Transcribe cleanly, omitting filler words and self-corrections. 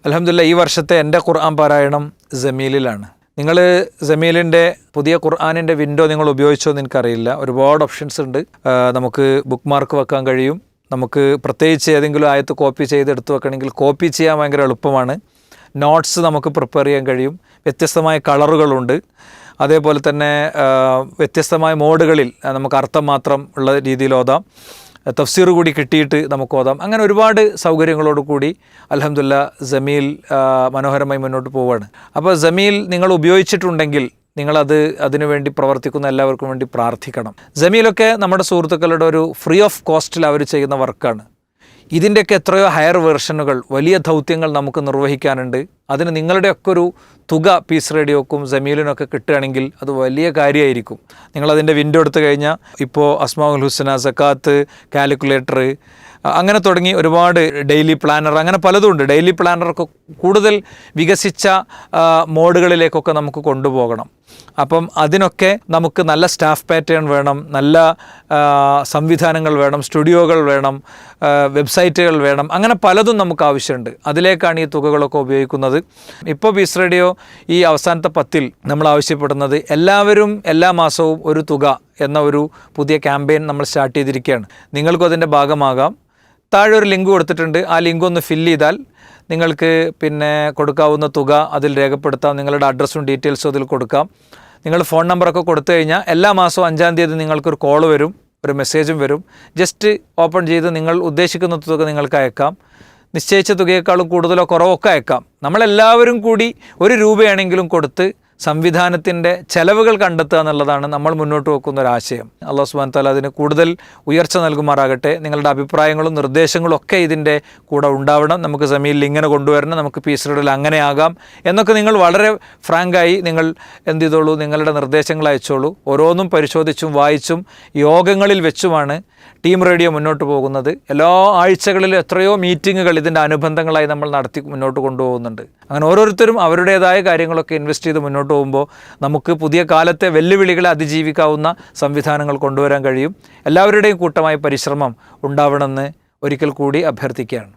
അൽഹംദുലില്ലാ ഈ വർഷത്തെ എൻ്റെ ഖുർആൻ പാരായണം ജമീലിലാണ്. നിങ്ങൾ ജമീലിൻ്റെ പുതിയ ഖുർആനിൻ്റെ വിൻഡോ നിങ്ങൾ ഉപയോഗിച്ചോ എന്ന് എനിക്കറിയില്ല. ഒരുപാട് ഓപ്ഷൻസ് ഉണ്ട്. നമുക്ക് ബുക്ക് മാർക്ക് വെക്കാൻ കഴിയും. നമുക്ക് പ്രത്യേകിച്ച് ഏതെങ്കിലും ആയത്ത് കോപ്പി ചെയ്ത് എടുത്തു വെക്കണമെങ്കിൽ കോപ്പി ചെയ്യാൻ ഭയങ്കര എളുപ്പമാണ്. നോട്ട്സ് നമുക്ക് പ്രിപ്പയർ ചെയ്യാൻ കഴിയും. വ്യത്യസ്തമായ കളറുകളുണ്ട്. അതേപോലെ തന്നെ വ്യത്യസ്തമായ മോഡുകളിൽ നമുക്ക് അർത്ഥം മാത്രം ഉള്ള രീതിയിൽ ഓതാം. തഫ്സീർ കൂടി കിട്ടിയിട്ട് നമുക്ക് ഓതാം. അങ്ങനെ ഒരുപാട് സൗകര്യങ്ങളോട് കൂടി അൽഹംദുലില്ലാ ജമീൽ മനോഹരമായി മുന്നോട്ട് പോവുകയാണ്. അപ്പോൾ ജമീൽ നിങ്ങൾ ഉപയോഗിച്ചിട്ടുണ്ടെങ്കിൽ അതിനു വേണ്ടി പ്രവർത്തിക്കുന്ന എല്ലാവർക്കും വേണ്ടി പ്രാർത്ഥിക്കണം. ജമീലൊക്കെ നമ്മുടെ സുഹൃത്തുക്കളുടെ ഒരു ഫ്രീ ഓഫ് കോസ്റ്റിൽ അവർ ചെയ്യുന്ന വർക്കാണ്. ഇതിൻ്റെയൊക്കെ എത്രയോ ഹയർ വേർഷനുകൾ, വലിയ ദൗത്യങ്ങൾ നമുക്ക് നിർവഹിക്കാനുണ്ട്. അതിന് നിങ്ങളുടെയൊക്കെ ഒരു തുക പീസ് റേഡിയോക്കും ജമീലിനൊക്കെ കിട്ടുകയാണെങ്കിൽ അത് വലിയ കാര്യമായിരിക്കും. നിങ്ങളതിൻ്റെ വിൻഡോ എടുത്തു കഴിഞ്ഞാൽ ഇപ്പോൾ അസ്മാഉൽ ഹുസ്ന, സക്കാത്ത്, കാൽക്കുലേറ്റർ, അങ്ങനെ തുടങ്ങി ഒരുപാട് ഡെയിലി പ്ലാനർ, അങ്ങനെ പലതുമുണ്ട്. ഡെയിലി പ്ലാനറൊക്കെ കൂടുതൽ വികസിച്ച മോഡുകളിലേക്കൊക്കെ നമുക്ക് കൊണ്ടുപോകണം. അപ്പം അതിനൊക്കെ നമുക്ക് നല്ല സ്റ്റാഫ് പാറ്റേൺ വേണം, നല്ല സംവിധാനങ്ങൾ വേണം, സ്റ്റുഡിയോകൾ വേണം, വെബ്സൈറ്റുകൾ വേണം, അങ്ങനെ പലതും നമുക്ക് ആവശ്യമുണ്ട്. അതിലേക്കാണ് ഈ തുകകളൊക്കെ ഉപയോഗിക്കുന്നത്. ഇപ്പോൾ പീസ് റേഡിയോ ഈ അവസാനത്തെ 10-ൽ നമ്മൾ ആവശ്യപ്പെടുന്നത് എല്ലാവരും എല്ലാ മാസവും ഒരു തുക എന്ന ഒരു പുതിയ ക്യാമ്പയിൻ നമ്മൾ സ്റ്റാർട്ട് ചെയ്തിരിക്കുകയാണ്. നിങ്ങൾക്കും അതിൻ്റെ ഭാഗമാകാം. താഴെ ഒരു ലിങ്ക് കൊടുത്തിട്ടുണ്ട്. ആ ലിങ്ക് ഒന്ന് ഫില്ല് ചെയ്താൽ നിങ്ങൾക്ക് പിന്നെ കൊടുക്കാവുന്ന തുക അതിൽ രേഖപ്പെടുത്താം. നിങ്ങളുടെ അഡ്രസ്സും ഡീറ്റെയിൽസും അതിൽ കൊടുക്കാം. നിങ്ങൾ ഫോൺ നമ്പറൊക്കെ കൊടുത്തു കഴിഞ്ഞാൽ എല്ലാ മാസവും 5-ാം തീയതി നിങ്ങൾക്കൊരു കോൾ വരും, ഒരു മെസ്സേജും വരും. ജസ്റ്റ് ഓപ്പൺ ചെയ്ത് നിങ്ങൾ ഉദ്ദേശിക്കുന്ന തുക നിങ്ങൾക്ക് അയക്കാം. നിശ്ചയിച്ച തുകയേക്കാളും കൂടുതലോ കുറവൊക്കെ അയക്കാം. നമ്മളെല്ലാവരും കൂടി 1 രൂപയാണെങ്കിലും കൊടുത്ത് സംവിധാനത്തിൻ്റെ ചെലവുകൾ കണ്ടെത്തുക എന്നുള്ളതാണ് നമ്മൾ മുന്നോട്ട് വെക്കുന്ന ഒരാശയം. അല്ലാഹു സുബ്ഹാനഹു വ തആല അതിന് കൂടുതൽ ഉയർച്ച നൽകുമാറാകട്ടെ. നിങ്ങളുടെ അഭിപ്രായങ്ങളും നിർദ്ദേശങ്ങളും ഒക്കെ ഇതിൻ്റെ കൂടെ ഉണ്ടാവണം. നമുക്ക് ജമീലിൽ ഇങ്ങനെ കൊണ്ടുവരണം, നമുക്ക് പീസ് റേഡിയോയിൽ അങ്ങനെ ആകാം എന്നൊക്കെ നിങ്ങൾ വളരെ ഫ്രാങ്കായി നിങ്ങൾ എന്ത് ചെയ്തോളൂ, നിങ്ങളുടെ നിർദ്ദേശങ്ങൾ അയച്ചോളൂ. ഓരോന്നും പരിശോധിച്ചും വായിച്ചും യോഗങ്ങളിൽ വെച്ചുമാണ് ടീം റേഡിയോ മുന്നോട്ട് പോകുന്നത്. എല്ലാ ആഴ്ചകളിലും എത്രയോ മീറ്റിങ്ങുകൾ ഇതിൻ്റെ അനുബന്ധങ്ങളായി നമ്മൾ നടത്തി മുന്നോട്ട് കൊണ്ടുപോകുന്നുണ്ട്. അങ്ങനെ ഓരോരുത്തരും അവരുടേതായ കാര്യങ്ങളൊക്കെ ഇൻവെസ്റ്റ് ചെയ്ത് മുന്നോട്ട് പോകുമ്പോൾ നമുക്ക് പുതിയ കാലത്തെ വെല്ലുവിളികളെ അതിജീവിക്കാവുന്ന സംവിധാനങ്ങൾ കൊണ്ടുവരാൻ കഴിയും. എല്ലാവരുടെയും കൂട്ടമായ പരിശ്രമം ഉണ്ടാവണമെന്ന് ഒരിക്കൽ കൂടി അഭ്യർത്ഥിക്കുകയാണ്.